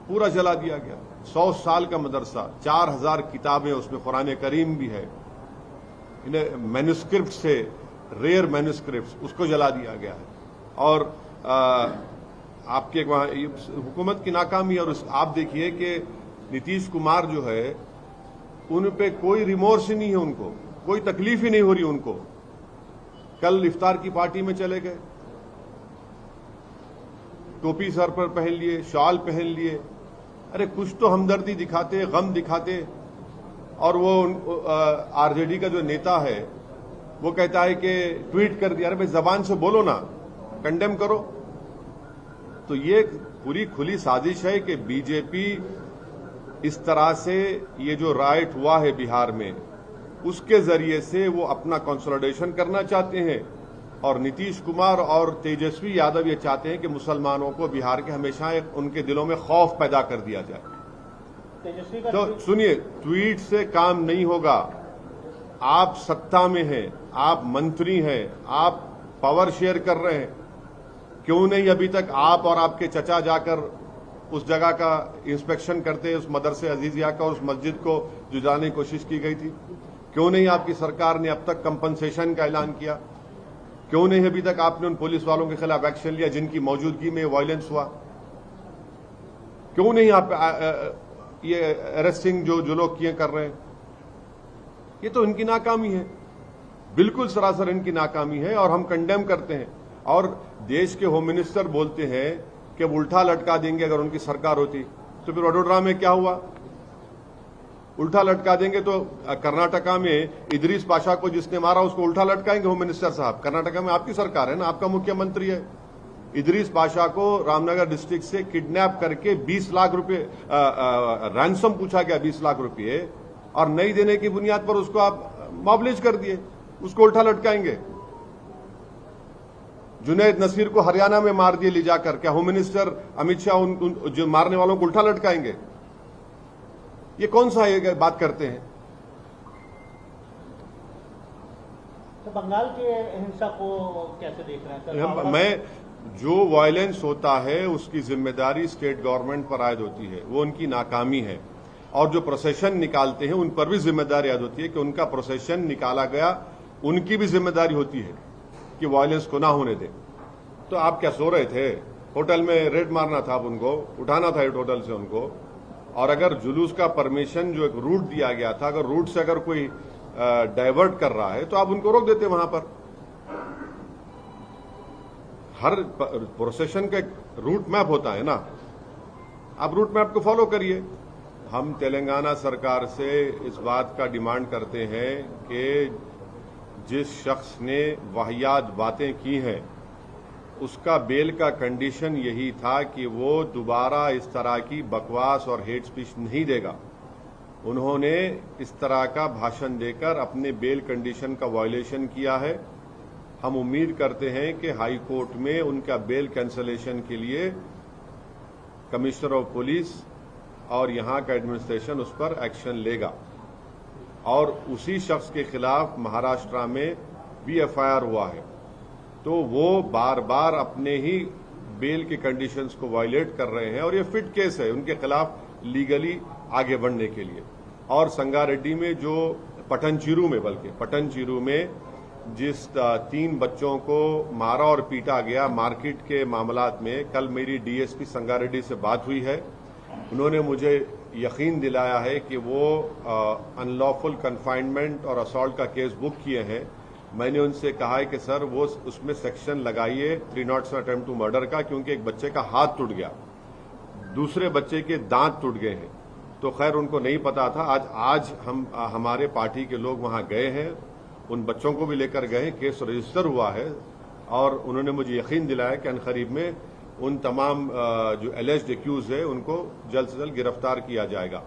पूरा जला दिया गया। 100 साल का मदरसा, 4000 किताबें, उसमें कुरान करीम भी है, इन्हें मैन्युस्क्रिप्ट से रेयर मैन्युस्क्रिप्ट, उसको जला दिया गया है। और आपके वहां हुकूमत की नाकामी। और आप देखिए कि नीतीश कुमार जो है, उन पे कोई रिमोर्स ही नहीं है, उनको कोई तकलीफ ही नहीं हो रही उनको। कल इफ्तार की पार्टी में चले गए, टोपी सर पर पहन लिए, शॉल पहन लिए, अरे कुछ तो हमदर्दी दिखाते, गम दिखाते। और वो आरजेडी का जो नेता है वो कहता है कि ट्वीट कर दिया। अरे भाई जबान से बोलो ना, कंडेम करो। तो ये पूरी खुली साजिश है कि बीजेपी इस तरह से ये जो राइट हुआ है बिहार में, उसके जरिए से वो अपना कंसोलिडेशन करना चाहते हैं। और नीतीश कुमार और तेजस्वी यादव ये चाहते हैं कि मुसलमानों को बिहार के हमेशा उनके दिलों में खौफ पैदा कर दिया जाए। तो सुनिए, ट्वीट से काम नहीं होगा। आप सत्ता में हैं, आप मंत्री हैं, आप पावर शेयर कर रहे हैं, क्यों नहीं अभी तक आप और आपके चचा जाकर उस जगह का इंस्पेक्शन करते, उस मदरसे अजीजिया का, उस मस्जिद को जो जाने की कोशिश की गई थी? क्यों नहीं आपकी सरकार ने अब तक कंपनसेशन का ऐलान किया? क्यों नहीं अभी तक आपने उन पुलिस वालों के खिलाफ एक्शन लिया जिनकी मौजूदगी में वायलेंस हुआ? क्यों नहीं आप ये अरेस्टिंग जो लोग किए कर रहे हैं? ये तो इनकी नाकामी है, बिल्कुल सरासर इनकी नाकामी है, और हम कंडेम करते हैं। और देश के होम मिनिस्टर बोलते हैं कि उल्टा लटका देंगे अगर उनकी सरकार होती। तो फिर वडोदरा में क्या हुआ? उल्टा लटका देंगे तो कर्नाटका में इदरीस पाशा को जिसने मारा उसको उल्टा लटकाएंगे होम मिनिस्टर साहब? कर्नाटका में आपकी सरकार है ना, आपका मुख्यमंत्री है। इदरीस पाशा को रामनगर डिस्ट्रिक्ट से किडनैप करके 20 लाख रुपए रैंसम पूछा गया, 20 लाख रुपए, और नहीं देने की बुनियाद पर उसको आप मॉबलिज कर दिए, उसको उल्टा लटकाएंगे। जुनैद नसीर को हरियाणा में मार दिए ले जाकर, क्या होम मिनिस्टर अमित शाह उन जो मारने वालों को उल्टा लटकाएंगे? ये कौन सा ये बात करते हैं? तो बंगाल के हिंसा को कैसे देख रहे हैं? मैं जो वायलेंस होता है उसकी जिम्मेदारी स्टेट गवर्नमेंट पर आयद होती है, वो उनकी नाकामी है। और जो प्रोसेशन निकालते हैं उन पर भी जिम्मेदारी आयद होती है कि उनका प्रोसेशन निकाला गया, उनकी भी जिम्मेदारी होती है कि वायलेंस को ना होने दें। तो आप क्या सो रहे थे? होटल में रेड मारना था, आप उनको उठाना था होटल से उनको। और अगर जुलूस का परमिशन जो एक रूट दिया गया था, अगर रूट से अगर कोई डाइवर्ट कर रहा है तो आप उनको रोक देते वहां पर। हर प्रोसेशन का एक रूट मैप होता है ना, आप रूट मैप को फॉलो करिए। हम तेलंगाना सरकार से इस बात का डिमांड करते हैं कि जिस शख्स ने वाहियात बातें की हैं उसका बेल का कंडीशन यही था कि वो दोबारा इस तरह की बकवास और हेट स्पीच नहीं देगा। उन्होंने इस तरह का भाषण देकर अपने बेल कंडीशन का वायलेशन किया है। हम उम्मीद करते हैं कि हाई कोर्ट में उनका बेल कैंसलेशन के लिए कमिश्नर ऑफ पुलिस और यहां का एडमिनिस्ट्रेशन उस पर एक्शन लेगा। और उसी शख्स के खिलाफ महाराष्ट्र में भी एफआईआर हुआ है। तो वो बार बार अपने ही बेल के कंडीशंस को वायलेट कर रहे हैं और ये फिट केस है उनके खिलाफ लीगली आगे बढ़ने के लिए। और संगारेड्डी में जो पटनचेरू में जिस 3 बच्चों को मारा और पीटा गया मार्केट के मामलात में, कल मेरी डीएसपी संगारेड्डी से बात हुई है। उन्होंने मुझे यकीन दिलाया है कि वो अनलॉफुल कन्फाइनमेंट और असॉल्ट का केस बुक किए हैं। मैंने उनसे कहा है कि सर वो उसमें सेक्शन लगाइए 307 अटेम्प्ट टू मर्डर का, क्योंकि एक बच्चे का हाथ टूट गया, दूसरे बच्चे के दांत टूट गए हैं। तो खैर उनको नहीं पता था। आज हम हमारे पार्टी के लोग वहां गए हैं, उन बच्चों को भी लेकर गए, केस रजिस्टर हुआ है और उन्होंने मुझे यकीन दिलाया कि अनकरीब में उन तमाम जो एलिज्ड एक्यूज है उनको जल्द से जल्द गिरफ्तार किया जाएगा।